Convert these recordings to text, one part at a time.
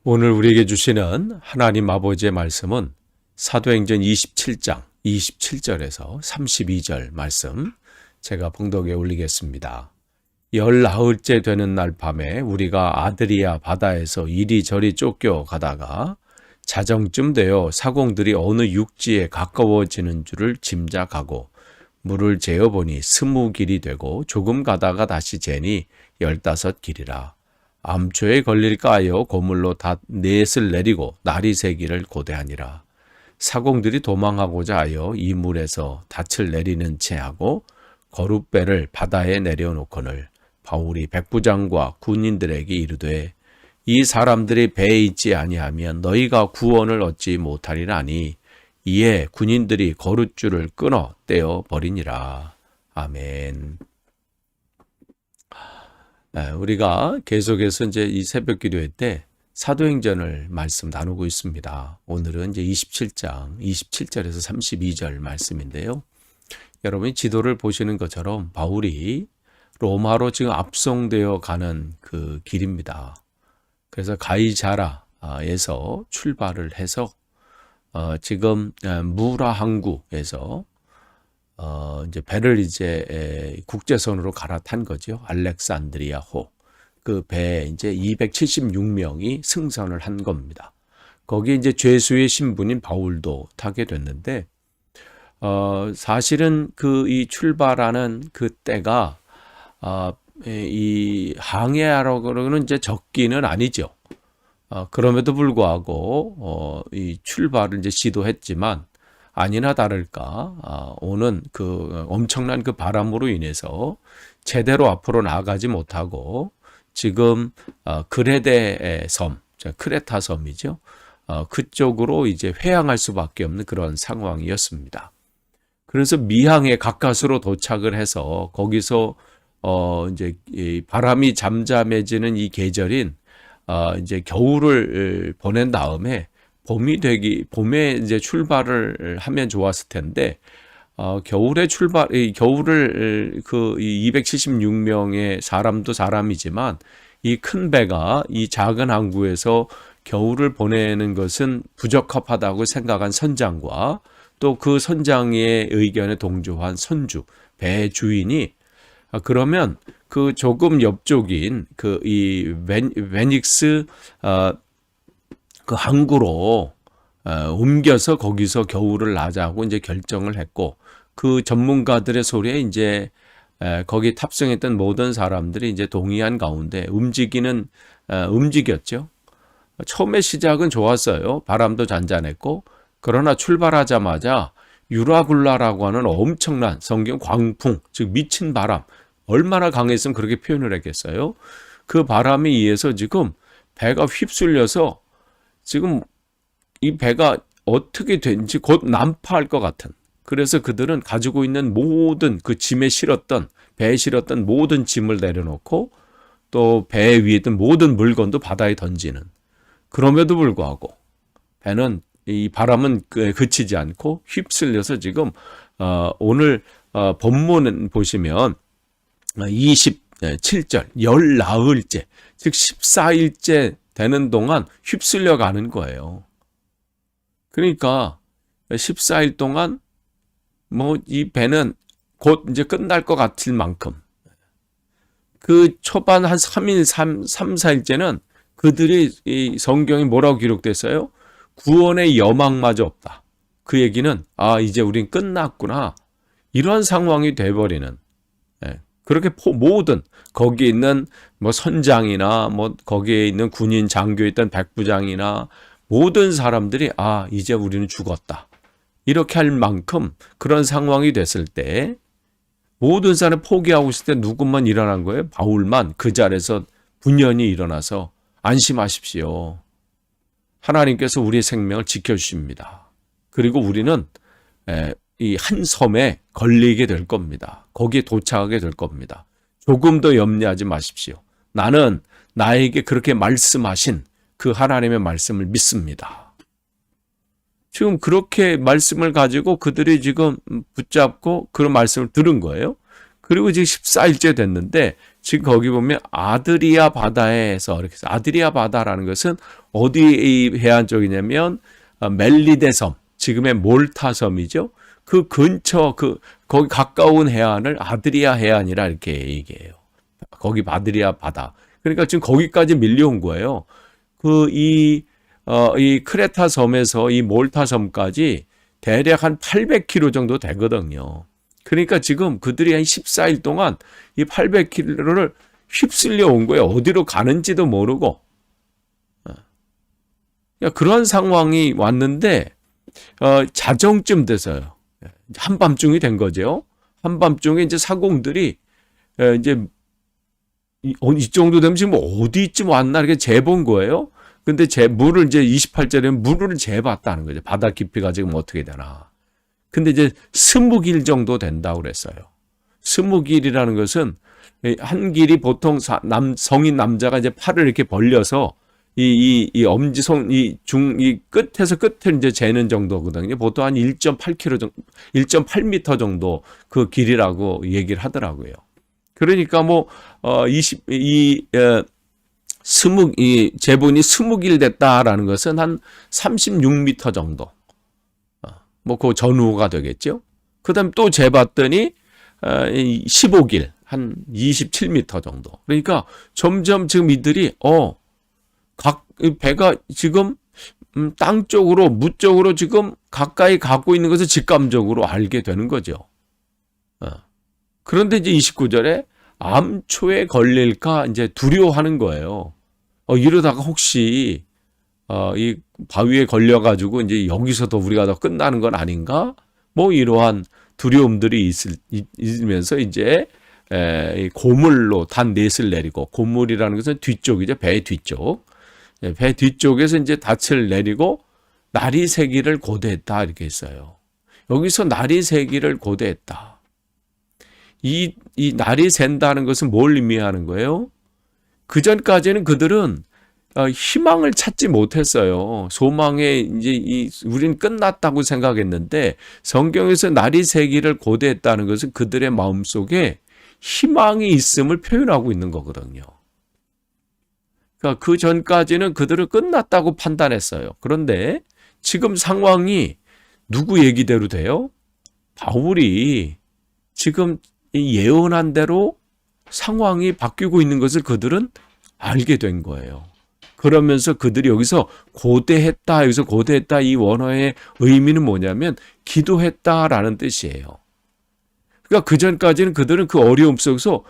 오늘 우리에게 주시는 하나님 아버지의 말씀은 사도행전 27장 27절에서 32절 말씀 제가 봉독에 올리겠습니다. 19일째 되는 날 밤에 우리가 아드리아 바다에서 이리저리 쫓겨가다가 자정쯤 되어 사공들이 어느 육지에 가까워지는 줄을 짐작하고 물을 재어보니 20길이 되고 조금 가다가 다시 재니 15길이라. 암초에 걸릴까 하여 고물로 넷을 내리고 날이 새기를 고대하니라. 사공들이 도망하고자 하여 이 물에서 닻을 내리는 채 하고 거룻배를 바다에 내려놓거늘 바울이 백부장과 군인들에게 이르되 이 사람들이 배에 있지 아니하면 너희가 구원을 얻지 못하리라니 이에 군인들이 거룻줄을 끊어 떼어 버리니라. 아멘. 우리가 계속해서 이제 이 새벽 기도회 때 사도행전을 말씀 나누고 있습니다. 오늘은 이제 27장 27절에서 32절 말씀인데요. 여러분이 지도를 보시는 것처럼 바울이 로마로 지금 압송되어 가는 그 길입니다. 그래서 가이사라에서 출발을 해서 지금 무라 항구에서 이제 배를 이제 국제선으로 갈아탄 거죠. 알렉산드리아호. 그 배에 이제 276명이 승선을 한 겁니다. 거기에 이제 죄수의 신분인 바울도 타게 됐는데, 사실은 이 출발하는 그 때가, 이 항해하려고는 이제 적기는 아니죠. 그럼에도 불구하고, 이 출발을 이제 시도했지만, 아니나 다를까 오는 그 엄청난 그 바람으로 인해서 제대로 앞으로 나아가지 못하고 지금 그레데 섬, 크레타 섬이죠. 그쪽으로 이제 회항할 수밖에 없는 그런 상황이었습니다. 그래서 미항에 가까스로 도착을 해서 거기서 이제 이 바람이 잠잠해지는 이 계절인 이제 겨울을 보낸 다음에 봄에 이제 출발을 하면 좋았을 텐데, 겨울에 겨울을 그 276명의 사람도 사람이지만, 이 큰 배가 이 작은 항구에서 겨울을 보내는 것은 부적합하다고 생각한 선장과 또 그 선장의 의견에 동조한 선주, 배 주인이, 그러면 그 조금 옆쪽인 그 이 베닉스, 그 항구로 옮겨서 거기서 겨울을 나자고 이제 결정을 했고, 그 전문가들의 소리에 이제 거기 탑승했던 모든 사람들이 이제 동의한 가운데 움직였죠. 처음에 시작은 좋았어요. 바람도 잔잔했고, 그러나 출발하자마자 유라굴라라고 하는 엄청난 성경 광풍, 즉 미친 바람, 얼마나 강했으면 그렇게 표현을 했겠어요. 그 바람에 의해서 지금 배가 휩쓸려서 지금 이 배가 어떻게 된지 곧 난파할 것 같은, 그래서 그들은 가지고 있는 모든 그 배에 실었던 모든 짐을 내려놓고 또 배 위에 있던 모든 물건도 바다에 던지는, 그럼에도 불구하고 배는 이 바람은 그치지 않고 휩쓸려서 지금 오늘 본문 보시면 27절 열나흘째, 즉 14일째 되는 동안 휩쓸려 가는 거예요. 그러니까 14일 동안 이 배는 곧 이제 끝날 것 같을 만큼, 그 초반 한 3일, 3, 4일째는 그들이 이 성경에 뭐라고 기록됐어요? 구원의 여망마저 없다. 그 얘기는 이제 우린 끝났구나, 이런 상황이 돼버리는, 그렇게 모든 거기에 있는 선장이나 거기에 있는 군인 장교에 있던 백부장이나 모든 사람들이 이제 우리는 죽었다, 이렇게 할 만큼 그런 상황이 됐을 때 모든 사람 포기하고 있을 때 누구만 일어난 거예요? 바울만 그 자리에서 분연히 일어나서 안심하십시오. 하나님께서 우리의 생명을 지켜주십니다. 그리고 우리는 이 한 섬에 걸리게 될 겁니다. 거기에 도착하게 될 겁니다. 조금 더 염려하지 마십시오. 나는 나에게 그렇게 말씀하신 그 하나님의 말씀을 믿습니다. 지금 그렇게 말씀을 가지고 그들이 지금 붙잡고 그런 말씀을 들은 거예요. 그리고 지금 14일째 됐는데 지금 거기 보면 아드리아 바다에서 이렇게 해서 아드리아 바다라는 것은 어디 해안 쪽이냐면 멜리데 섬, 지금의 몰타 섬이죠. 그 근처 거기 가까운 해안을 아드리아 해안이라 이렇게 얘기해요. 거기 아드리아 바다. 그러니까 지금 거기까지 밀려온 거예요. 이 크레타 섬에서 이 몰타 섬까지 대략 한 800km 정도 되거든요. 그러니까 지금 그들이 한 14일 동안 이 800km를 휩쓸려 온 거예요. 어디로 가는지도 모르고. 그런 상황이 왔는데 자정쯤 돼서요. 한밤중이 된 거죠. 한밤중에 이제 사공들이 이제 이 정도 되면 지금 어디쯤 왔나 이렇게 재본 거예요. 근데 물을 이제 28절에 물을 재봤다는 거죠. 바다 깊이가 지금 어떻게 되나. 근데 이제 20길 정도 된다고 그랬어요. 20길이라는 것은 한 길이 보통 성인 남자가 이제 팔을 이렇게 벌려서 이 엄지손 이 끝에서 끝을 이제 재는 정도거든요. 보통 한 1.8km 정도, 1.8m 정도 그 길이라고 얘기를 하더라고요. 그러니까 제본이 20길 됐다라는 것은 한 36m 정도. 그 전후가 되겠죠. 그 다음에 또 재봤더니 15길, 한 27m 정도. 그러니까 점점 지금 이들이 각 배가 지금 땅 쪽으로 무 쪽으로 지금 가까이 가고 있는 것을 직감적으로 알게 되는 거죠. 그런데 이제 29절에 암초에 걸릴까 이제 두려워하는 거예요. 이러다가 혹시 이 바위에 걸려가지고 이제 여기서도 우리가 더 끝나는 건 아닌가? 이러한 두려움들이 있으면서 이제 고물로 단 넷을 내리고, 고물이라는 것은 뒤쪽이죠. 배 뒤쪽. 배 뒤쪽에서 이제 닻을 내리고 날이 새기를 고대했다 이렇게 했어요. 여기서 날이 새기를 고대했다. 이 날이 샌다는 것은 뭘 의미하는 거예요? 그 전까지는 그들은 희망을 찾지 못했어요. 소망에 이제 우린 끝났다고 생각했는데 성경에서 날이 새기를 고대했다는 것은 그들의 마음속에 희망이 있음을 표현하고 있는 거거든요. 그러니까 그 전까지는 그들은 끝났다고 판단했어요. 그런데 지금 상황이 누구 얘기대로 돼요? 바울이 지금 예언한 대로 상황이 바뀌고 있는 것을 그들은 알게 된 거예요. 그러면서 그들이 여기서 고대했다, 여기서 고대했다 이 원어의 의미는 뭐냐면 기도했다라는 뜻이에요. 그러니까 그 전까지는 그들은 그 어려움 속에서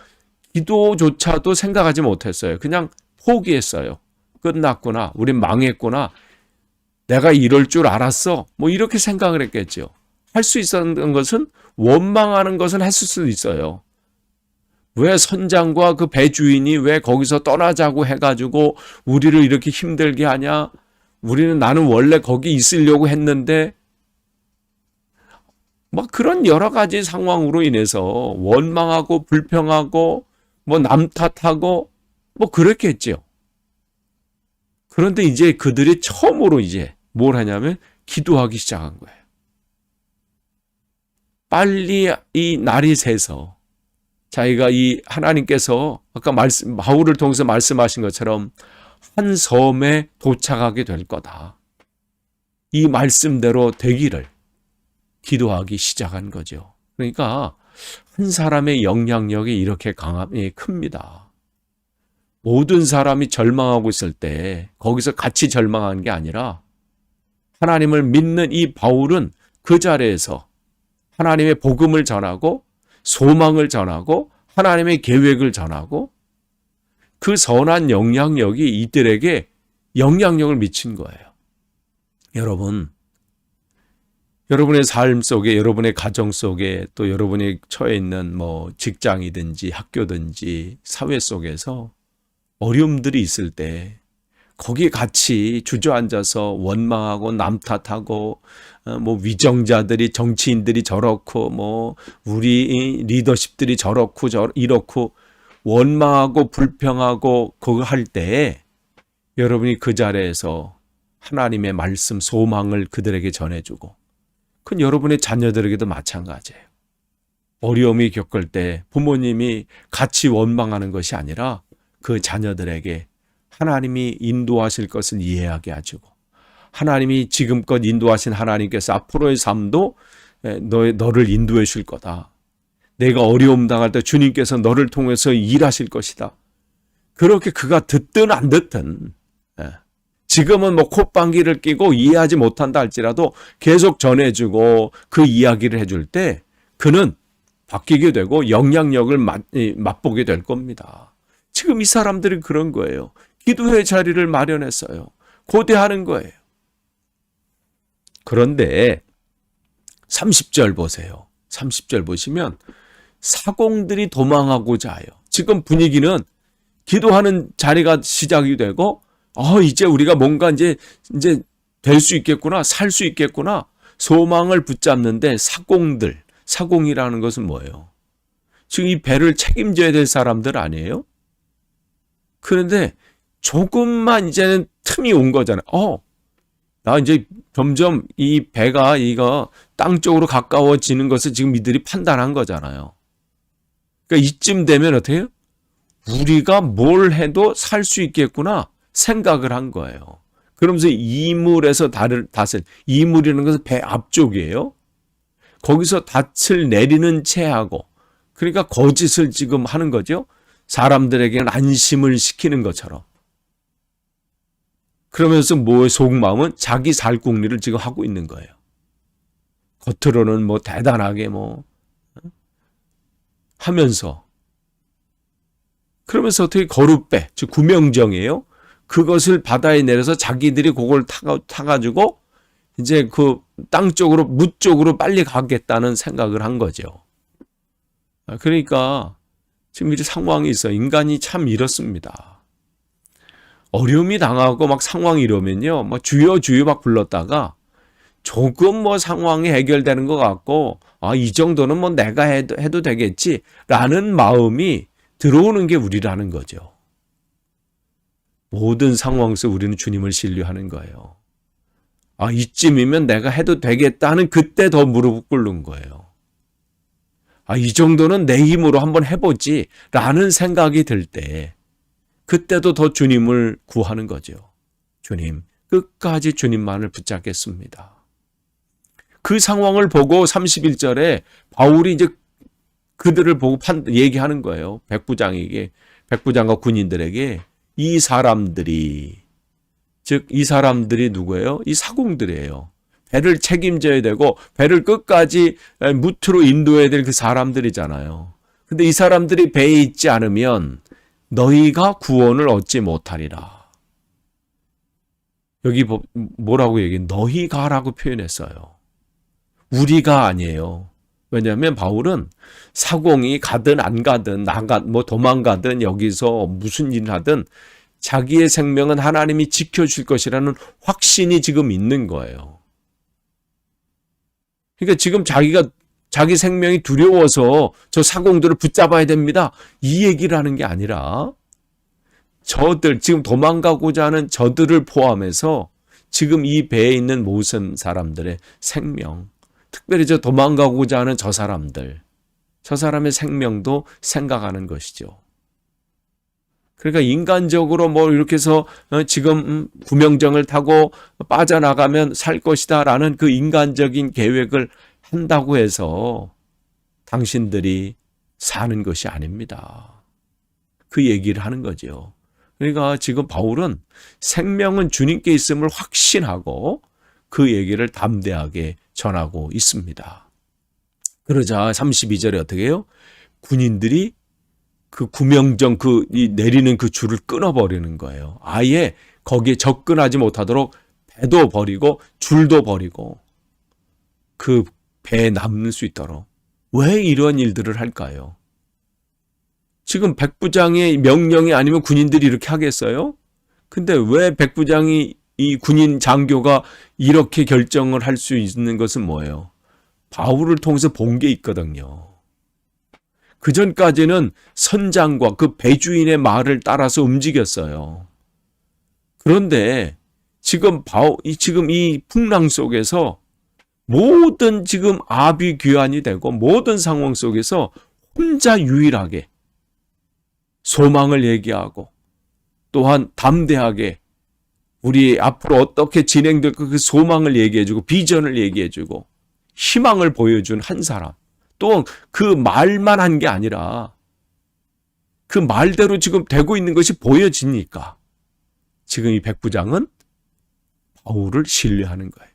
기도조차도 생각하지 못했어요. 그냥 포기했어요. 끝났구나. 우린 망했구나. 내가 이럴 줄 알았어. 이렇게 생각을 했겠죠. 할 수 있었던 것은 원망하는 것은 했을 수도 있어요. 왜 선장과 그 배 주인이 왜 거기서 떠나자고 해가지고 우리를 이렇게 힘들게 하냐? 나는 원래 거기 있으려고 했는데 그런 여러 가지 상황으로 인해서 원망하고 불평하고 남 탓하고 그랬겠죠. 그런데 이제 그들이 처음으로 이제 뭘 하냐면 기도하기 시작한 거예요. 빨리 이 날이 새서 자기가 이 하나님께서 아까 바울을 통해서 말씀하신 것처럼 한 섬에 도착하게 될 거다. 이 말씀대로 되기를 기도하기 시작한 거죠. 그러니까 한 사람의 영향력이 이렇게 큽니다. 모든 사람이 절망하고 있을 때 거기서 같이 절망하는 게 아니라 하나님을 믿는 이 바울은 그 자리에서 하나님의 복음을 전하고 소망을 전하고 하나님의 계획을 전하고 그 선한 영향력이 이들에게 영향력을 미친 거예요. 여러분의 삶 속에, 여러분의 가정 속에, 또 여러분이 처해 있는 직장이든지 학교든지 사회 속에서 어려움들이 있을 때 거기에 같이 주저앉아서 원망하고 남 탓하고 위정자들이 정치인들이 저렇고 우리 리더십들이 저렇고 이렇고 원망하고 불평하고 그거 할 때 여러분이 그 자리에서 하나님의 말씀 소망을 그들에게 전해주고 그건 여러분의 자녀들에게도 마찬가지예요. 어려움이 겪을 때 부모님이 같이 원망하는 것이 아니라 그 자녀들에게 하나님이 인도하실 것을 이해하게 해주고, 하나님이 지금껏 인도하신 하나님께서 앞으로의 삶도 너를 인도해 줄 거다. 내가 어려움 당할 때 주님께서 너를 통해서 일하실 것이다. 그렇게 그가 듣든 안 듣든, 지금은 뭐 콧방귀를 끼고 이해하지 못한다 할지라도 계속 전해주고 그 이야기를 해줄 때 그는 바뀌게 되고 영향력을 맛보게 될 겁니다. 지금 이 사람들이 그런 거예요. 기도의 자리를 마련했어요. 고대하는 거예요. 그런데 30절 보세요. 30절 보시면 사공들이 도망하고자 해요. 지금 분위기는 기도하는 자리가 시작이 되고, 이제 우리가 뭔가 이제 될 수 있겠구나, 살 수 있겠구나, 소망을 붙잡는데 사공이라는 것은 뭐예요? 지금 이 배를 책임져야 될 사람들 아니에요? 그런데 조금만 이제는 틈이 온 거잖아요. 나 이제 점점 이 배가 이거 땅 쪽으로 가까워지는 것을 지금 이들이 판단한 거잖아요. 그러니까 이쯤 되면 어떻게 해요? 우리가 뭘 해도 살 수 있겠구나 생각을 한 거예요. 그러면서 이물에서 닷을, 이물이라는 것은 배 앞쪽이에요. 거기서 닷을 내리는 채 하고, 그러니까 거짓을 지금 하는 거죠. 사람들에게는 안심을 시키는 것처럼. 그러면서 속마음은 자기 살궁리를 지금 하고 있는 거예요. 겉으로는 대단하게 하면서, 그러면서 어떻게 거룻배, 즉 구명정이에요. 그것을 바다에 내려서 자기들이 그걸 타가지고 이제 그 땅 쪽으로, 무 쪽으로 빨리 가겠다는 생각을 한 거죠. 그러니까 지금 이런 상황이 있어요. 인간이 참 이렇습니다. 어려움이 당하고 막 상황이 이러면요, 주여 주여 막 불렀다가 조금 상황이 해결되는 것 같고, 이 정도는 내가 해도 되겠지라는 마음이 들어오는 게 우리라는 거죠. 모든 상황에서 우리는 주님을 신뢰하는 거예요. 이쯤이면 내가 해도 되겠다는 그때 더 무릎을 꿇는 거예요. 이 정도는 내 힘으로 한번 해보지 라는 생각이 들 때, 그때도 더 주님을 구하는 거죠. 주님, 끝까지 주님만을 붙잡겠습니다. 그 상황을 보고 31절에 바울이 이제 그들을 보고 얘기하는 거예요. 백부장과 군인들에게 이 사람들이, 즉 이 사람들이 누구예요? 이 사공들이에요. 배를 책임져야 되고 배를 끝까지 무트로 인도해야 될 그 사람들이잖아요. 근데 이 사람들이 배에 있지 않으면 너희가 구원을 얻지 못하리라. 여기 뭐라고 얘기해? 너희가라고 표현했어요. 우리가 아니에요. 왜냐하면 바울은 사공이 가든 안 가든 도망가든 여기서 무슨 일을 하든 자기의 생명은 하나님이 지켜줄 것이라는 확신이 지금 있는 거예요. 그러니까 지금 자기 생명이 두려워서 저 사공들을 붙잡아야 됩니다, 이 얘기를 하는 게 아니라 지금 도망가고자 하는 저들을 포함해서 지금 이 배에 있는 모든 사람들의 생명, 특별히 저 도망가고자 하는 저 사람의 생명도 생각하는 것이죠. 그러니까 인간적으로 이렇게 해서 지금 구명정을 타고 빠져나가면 살 것이다 라는 그 인간적인 계획을 한다고 해서 당신들이 사는 것이 아닙니다. 그 얘기를 하는 거죠. 그러니까 지금 바울은 생명은 주님께 있음을 확신하고 그 얘기를 담대하게 전하고 있습니다. 그러자 32절에 어떻게 해요? 군인들이 그 구명정 내리는 그 줄을 끊어버리는 거예요. 아예 거기에 접근하지 못하도록 배도 버리고 줄도 버리고 그 배에 남을 수 있도록. 왜 이런 일들을 할까요? 지금 백부장의 명령이 아니면 군인들이 이렇게 하겠어요? 근데 왜 백부장이, 이 군인 장교가 이렇게 결정을 할 수 있는 것은 뭐예요? 바울을 통해서 본 게 있거든요. 그 전까지는 선장과 그 배주인의 말을 따라서 움직였어요. 그런데 지금 이 풍랑 속에서 모든 지금 아비규환이 되고 모든 상황 속에서 혼자 유일하게 소망을 얘기하고 또한 담대하게 우리 앞으로 어떻게 진행될까 그 소망을 얘기해주고 비전을 얘기해주고 희망을 보여준 한 사람. 또 그 말만 한 게 아니라 그 말대로 지금 되고 있는 것이 보여지니까 지금 이 백부장은 바울을 신뢰하는 거예요.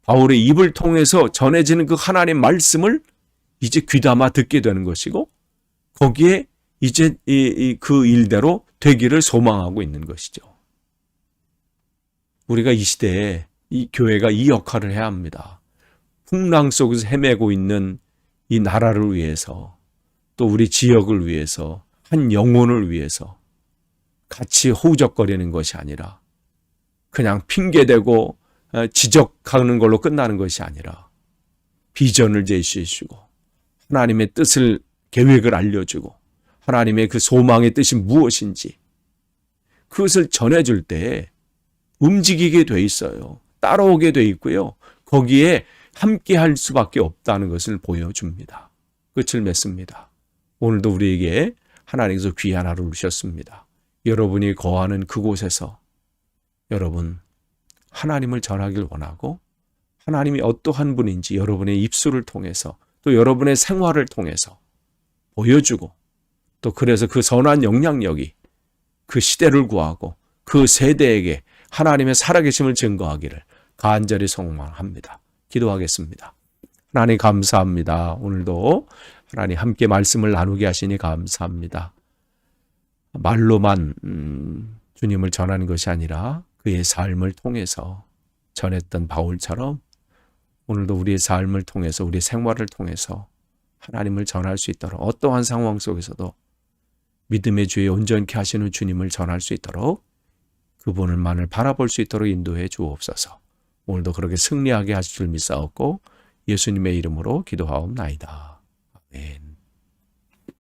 바울의 입을 통해서 전해지는 그 하나님의 말씀을 이제 귀담아 듣게 되는 것이고 거기에 이제 그 일대로 되기를 소망하고 있는 것이죠. 우리가 이 시대에 이 교회가 이 역할을 해야 합니다. 풍랑 속에서 헤매고 있는 이 나라를 위해서 또 우리 지역을 위해서 한 영혼을 위해서 같이 허우적거리는 것이 아니라 그냥 핑계대고 지적하는 걸로 끝나는 것이 아니라 비전을 제시해주고 하나님의 뜻을 계획을 알려주고 하나님의 그 소망의 뜻이 무엇인지 그것을 전해줄 때 움직이게 돼 있어요. 따라오게 돼 있고요. 거기에 함께 할 수밖에 없다는 것을 보여줍니다. 끝을 맺습니다. 오늘도 우리에게 하나님께서 귀한 하루를 주셨습니다. 여러분이 거하는 그곳에서 여러분 하나님을 전하길 원하고 하나님이 어떠한 분인지 여러분의 입술을 통해서 또 여러분의 생활을 통해서 보여주고 또 그래서 그 선한 영향력이 그 시대를 구하고 그 세대에게 하나님의 살아계심을 증거하기를 간절히 소망합니다. 기도하겠습니다. 하나님 감사합니다. 오늘도 하나님 함께 말씀을 나누게 하시니 감사합니다. 말로만 주님을 전하는 것이 아니라 그의 삶을 통해서 전했던 바울처럼 오늘도 우리의 삶을 통해서 우리의 생활을 통해서 하나님을 전할 수 있도록 어떠한 상황 속에서도 믿음의 주에 온전케 하시는 주님을 전할 수 있도록 그분을만을 바라볼 수 있도록 인도해 주옵소서. 오늘도 그렇게 승리하게 하실 줄 믿사옵고 예수님의 이름으로 기도하옵나이다. 아멘.